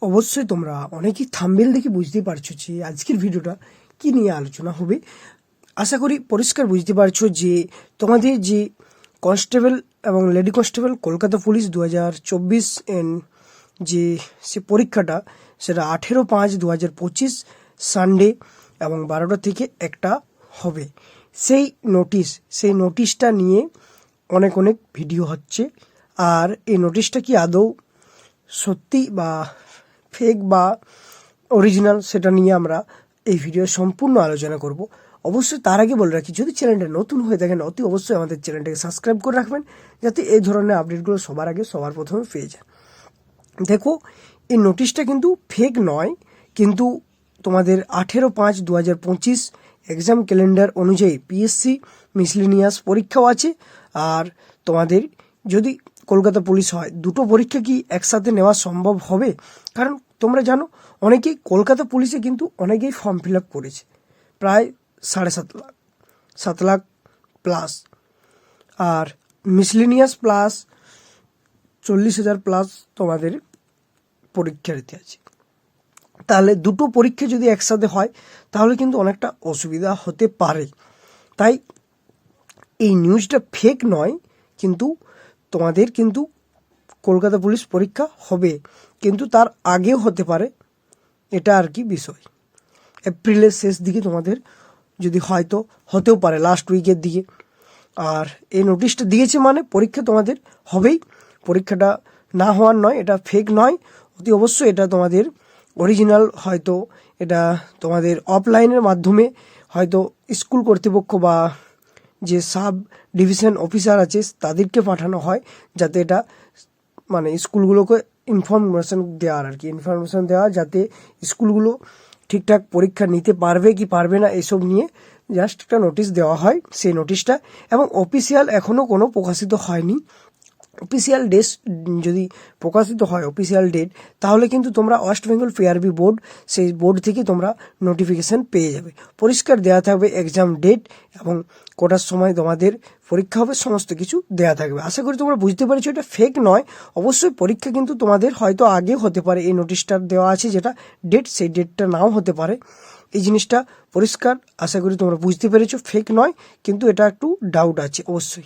অবশ্যই তোমরা অনেকেই থাম্বনেল দেখে বুঝতে পারছো যে আজকের ভিডিওটা কি নিয়ে আলোচনা হবে। আশা করি পরিষ্কার বুঝতে পারছো যে তোমাদের যে কনস্টেবল এবং লেডি কনস্টেবল কলকাতা পুলিশ 2024 যে সে পরীক্ষাটা সেটা 18/5/2025 সানডে এবং 12টা থেকে 1টা হবে। সেই নোটিশটা নিয়ে অনেক ভিডিও হচ্ছে। আর এই নোটিশটা কি আদৌ সত্যি বা ফেক বা অরিজিনাল সেটা নিয়ে আমরা এই ভিডিও সম্পূর্ণ আলোচনা করব। অবশ্যই তার আগে বলে রাখি, যদি চ্যানেলটা নতুন হয়ে থাকেন অতি অবশ্যই আমাদের চ্যানেলটাকে সাবস্ক্রাইব করে রাখবেন, যাতে এই ধরনের আপডেটগুলো সবার আগে সবার প্রথমে পেয়ে যান। দেখো, এই নোটিশটা কিন্তু ফেক নয়, কিন্তু তোমাদের 18/5/2025 এক্সাম ক্যালেন্ডার অনুযায়ী পিএসসি মিসলেনিয়াস পরীক্ষাও আছে। আর তোমাদের যদি কলকাতা পুলিশ হয়, দুটো পরীক্ষা কি একসাথে নেওয়া সম্ভব হবে? কারণ তোমরা জানো অনেকেই কলকাতা পুলিশে কিন্তু অনেকেই ফর্ম ফিল আপ করেছে, প্রায় 7.5 লাখ প্লাস, আর মিসলেনিয়াস প্লাস 40,000 প্লাস তোমাদের পরীক্ষার্থী আছে। তাহলে দুটো পরীক্ষা যদি একসাথে হয় তাহলে কিন্তু অনেকটা অসুবিধা হতে পারে। তাই এই নিউজটা ফেক নয়, কিন্তু তোমাদের কিন্তু কলকাতা পুলিশ পরীক্ষা হবে, কিন্তু তার আগেও হতে পারে, এটা আর কি বিষয়। এপ্রিলের শেষ দিকে তোমাদের যদি হয়তো হতেও পারে, লাস্ট উইকের দিকে। আর এই নোটিশটা দিয়েছে মানে পরীক্ষা তোমাদের হবেই। পরীক্ষাটা না হওয়ার নয়, এটা ফেক নয়, অতি অবশ্যই এটা তোমাদের অরিজিনাল। হয়তো এটা তোমাদের অফলাইনের মাধ্যমে হয়তো স্কুল কর্তৃপক্ষ বা যে সাব ডিভিশন অফিসার আছে তাদেরকে পাঠানো হয়, যাতে এটা মানে স্কুলগুলোকে ইনফরমেশন দেওয়া, যাতে স্কুলগুলো ঠিকঠাক পরীক্ষা নিতে পারবে কি পারবে না এসব নিয়ে জাস্ট একটা নোটিশ দেওয়া হয়। সেই নোটিশটা এবং অফিসিয়াল এখনও কোনো প্রকাশিত হয়নি। অফিসিয়াল ডেট যদি প্রকাশিত হয়, অফিসিয়াল ডেট, তাহলে কিন্তু তোমরা ওয়েস্ট বেঙ্গল পিআরবি বোর্ড, সেই বোর্ড থেকে তোমরা নোটিফিকেশান পেয়ে যাবে। পরিষ্কার দেওয়া থাকবে এক্সাম ডেট এবং কটার সময় তোমাদের পরীক্ষা হবে, সমস্ত কিছু দেওয়া থাকবে। আশা করি তোমরা বুঝতে পেরেছো, এটা ফেক নয়। অবশ্যই পরীক্ষা কিন্তু তোমাদের হয়তো আগে হতে পারে, এই নোটিশটা দেওয়া আছে যেটা ডেট, সেই ডেটটা নাও হতে পারে। এই জিনিসটা পরিষ্কার, আশা করি তোমরা বুঝতে পেরেছো, ফেক নয়, কিন্তু এটা একটু ডাউট আছে অবশ্যই।